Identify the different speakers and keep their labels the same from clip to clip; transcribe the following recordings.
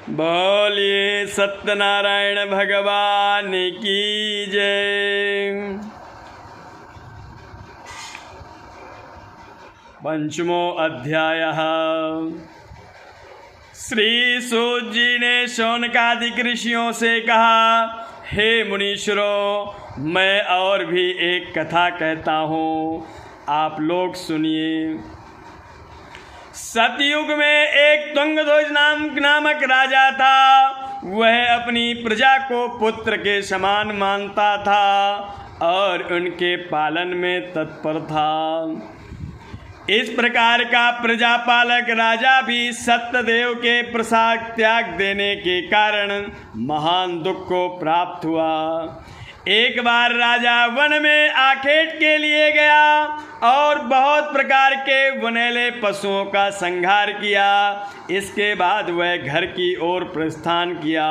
Speaker 1: बोलिए सत्यनारायण भगवान की जय। पंचमो अध्यायः। श्री सूत जी ने शौनकादिक ऋषियों से कहा, हे मुनीश्वरों, मैं और भी एक कथा कहता हूँ, आप लोग सुनिए। सतयुग में एक तुंगध्वज नामक राजा था। वह अपनी प्रजा को पुत्र के समान मानता था और उनके पालन में तत्पर था। इस प्रकार का प्रजापालक राजा भी सत्यदेव के प्रसाद त्याग देने के कारण महान दुख को प्राप्त हुआ। एक बार राजा वन में आखेट के लिए गया और बहुत प्रकार के वनैले पशुओं का संहार किया। इसके बाद वह घर की ओर प्रस्थान किया।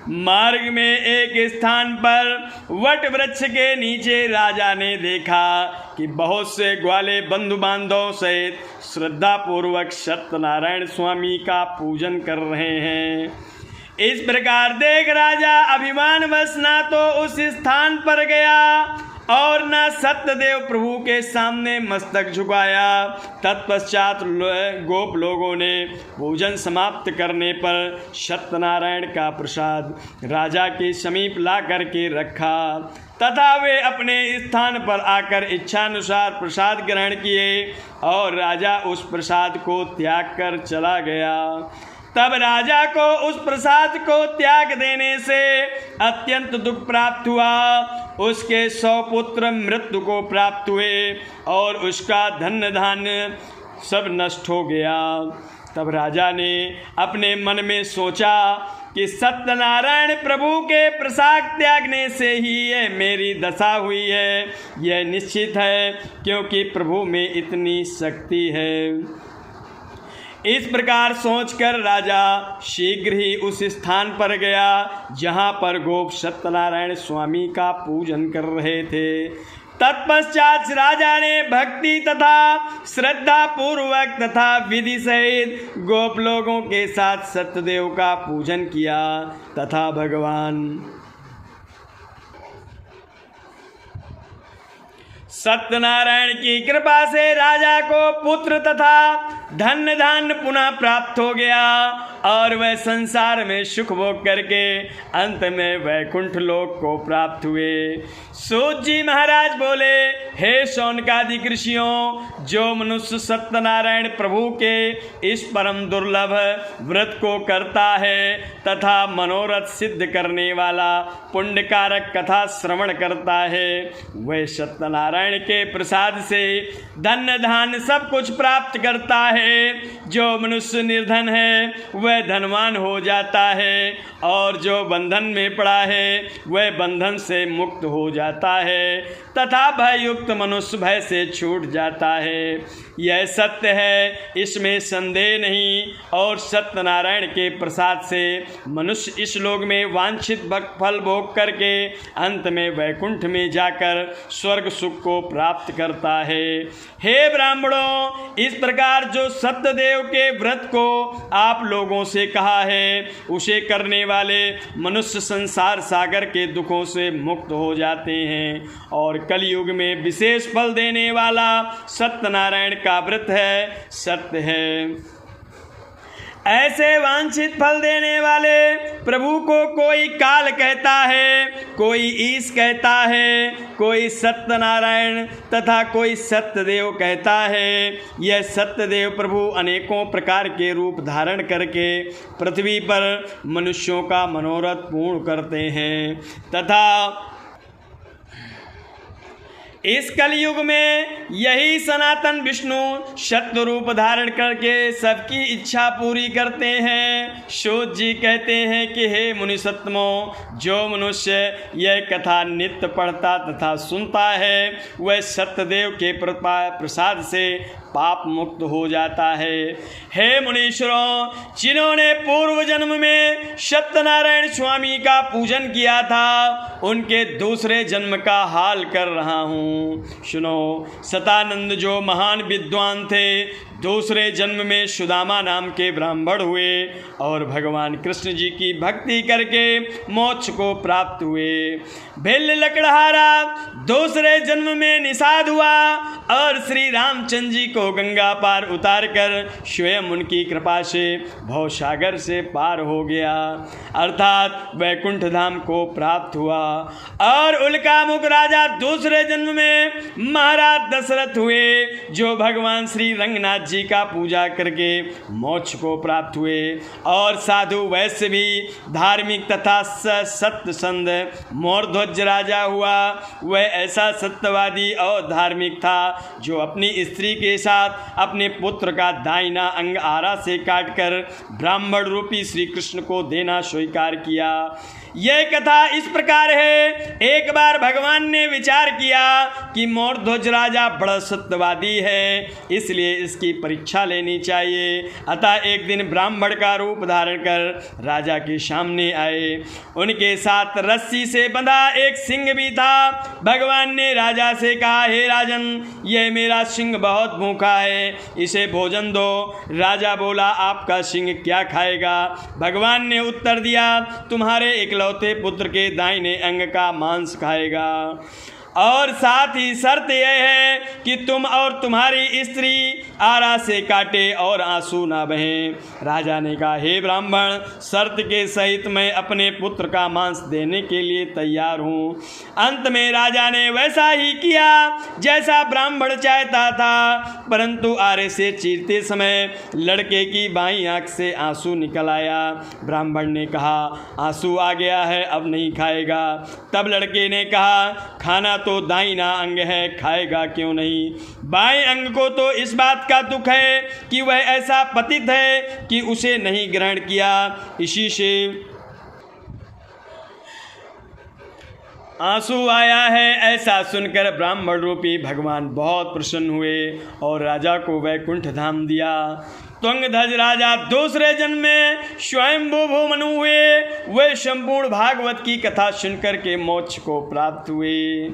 Speaker 1: मार्ग में एक स्थान पर वट वृक्ष के नीचे राजा ने देखा कि बहुत से ग्वाले बंधु बांधव सहित श्रद्धा पूर्वक सत्यनारायण स्वामी का पूजन कर रहे हैं। इस प्रकार देख राजा अभिमानवश ना तो उस स्थान पर गया और न सत्यदेव प्रभु के सामने मस्तक झुकाया। तत्पश्चात गोप लोगों ने भोजन समाप्त करने पर सत्यनारायण का प्रसाद राजा के समीप ला करके रखा तथा वे अपने स्थान पर आकर इच्छानुसार प्रसाद ग्रहण किए और राजा उस प्रसाद को त्याग कर चला गया। तब राजा को उस प्रसाद को त्याग देने से अत्यंत दुख प्राप्त हुआ। उसके 100 पुत्र मृत्यु को प्राप्त हुए और उसका धन धान्य सब नष्ट हो गया। तब राजा ने अपने मन में सोचा कि सत्यनारायण प्रभु के प्रसाद त्यागने से ही यह मेरी दशा हुई है। यह निश्चित है, क्योंकि प्रभु में इतनी शक्ति है। इस प्रकार सोचकर राजा शीघ्र ही उस स्थान पर गया जहाँ पर गोप सत्यनारायण स्वामी का पूजन कर रहे थे। तत्पश्चात राजा ने भक्ति तथा श्रद्धा पूर्वक तथा विधि सहित गोप लोगों के साथ सत्यदेव का पूजन किया तथा भगवान सत्यनारायण की कृपा से राजा को पुत्र तथा धन धान्य पुनः प्राप्त हो गया और वह संसार में सुख भोग करके अंत में वैकुंठ लोक को प्राप्त हुए। सूत जी महाराज बोले, हे शौनकादिक ऋषियों, जो मनुष्य सत्यनारायण प्रभु के इस परम दुर्लभ व्रत को करता है तथा मनोरथ सिद्ध करने वाला पुण्यकारक कथा श्रवण करता है, वह सत्यनारायण के प्रसाद से धन धान्य सब कुछ प्राप्त करता है। जो मनुष्य निर्धन है वह धनवान हो जाता है और जो बंधन में पड़ा है वह बंधन से मुक्त हो जाता है तथा भययुक्त मनुष्य भय से छूट जाता है। यह सत्य है, इसमें संदेह नहीं। और सत्यनारायण के प्रसाद से मनुष्य इस लोक में वांछित फल भोग करके अंत में वैकुंठ में जाकर स्वर्ग सुख को प्राप्त करता है। हे ब्राह्मणों, इस प्रकार जो सत्यदेव के व्रत को आप लोगों से कहा है उसे करने वाले मनुष्य संसार सागर के दुखों से मुक्त हो जाते हैं और कलयुग में विशेष फल देने वाला सत्यनारायण का व्रत है, सत्य है। ऐसे वांछित फल देने वाले प्रभु को कोई काल कहता है, कोई ईश कहता है, कोई सत्यनारायण तथा कोई सत्यदेव कहता है। यह सत्यदेव प्रभु अनेकों प्रकार के रूप धारण करके पृथ्वी पर मनुष्यों का मनोरथ पूर्ण करते हैं तथा इस कलयुग में यही सनातन विष्णु सत्य रूप धारण करके सबकी इच्छा पूरी करते हैं। सूत जी कहते हैं कि हे मुनिसत्तमों, जो मनुष्य यह कथा नित्य पढ़ता तथा सुनता है वह सत्यदेव के प्रसाद से पाप मुक्त हो जाता है। हे मुनीश्वरों, जिन्होंने पूर्व जन्म में सत्यनारायण स्वामी का पूजन किया था उनके दूसरे जन्म का हाल कर रहा हूँ। सुनो, सतानंद जो महान विद्वान थे, दूसरे जन्म में सुदामा नाम के ब्राह्मण हुए और भगवान कृष्ण जी की भक्ति करके मोक्ष को प्राप्त हुए। भिल्ल लकड़हारा दूसरे जन्म में निषाद हुआ और श्री रामचंद्र जी को गंगा पार उतार कर स्वयं उनकी कृपा से भवसागर से पार हो गया, अर्थात वैकुंठ धाम को प्राप्त हुआ। और उल्कामुख राजा दूसरे जन्म में महाराज दशरथ हुए, जो भगवान श्री रंगनाथ जी का पूजा करके मोक्ष को प्राप्त हुए। और साधु वैश्य भी धार्मिक तथा सत्यसंध मोरध्वज राजा हुआ। वह ऐसा सत्यवादी और धार्मिक था जो अपनी स्त्री के साथ अपने पुत्र का दाहिना अंग आरा से काटकर ब्राह्मण रूपी श्री कृष्ण को देना स्वीकार किया। यह कथा इस प्रकार है। एक बार भगवान ने विचार किया कि मोरध्वज राजा बड़ा सत्यवादी है, इसलिए इसकी परीक्षा लेनी चाहिए। अतः एक दिन ब्राह्मण का रूप धारण कर राजा के सामने आए। उनके साथ रस्सी से बंधा एक सिंह भी था। भगवान ने राजा से कहा, हे राजन, यह मेरा सिंह बहुत भूखा है, इसे भोजन दो। राजा बोला, आपका सिंह क्या खाएगा? भगवान ने उत्तर दिया, तुम्हारे इकलौते पुत्र के दाहिने अंग का मांस खाएगा, और साथ ही शर्त यह है कि तुम और तुम्हारी स्त्री आरा से काटे और आंसू ना बहें। राजा ने कहा, हे ब्राह्मण, शर्त के सहित मैं अपने पुत्र का मांस देने के लिए तैयार हूँ। अंत में राजा ने वैसा ही किया जैसा ब्राह्मण चाहता था, परंतु आरे से चीरते समय लड़के की बाईं आंख से आंसू निकल आया। ब्राह्मण ने कहा, आंसू आ गया है, अब नहीं खाएगा। तब लड़के ने कहा, खाना तो दाहिना अंग है, खाएगा क्यों नहीं? बाएं अंग को तो इस बात का दुख है कि वह ऐसा पतित है कि उसे नहीं ग्रहण किया, इसी से आंसू आया है। ऐसा सुनकर ब्राह्मण रूपी भगवान बहुत प्रसन्न हुए और राजा को वैकुंठ धाम दिया। त्वंगध्वज राजा दूसरे जन्म में स्वयंभू भूमनु हुए। वे संपूर्ण भागवत की कथा सुनकर के मोक्ष को प्राप्त हुए।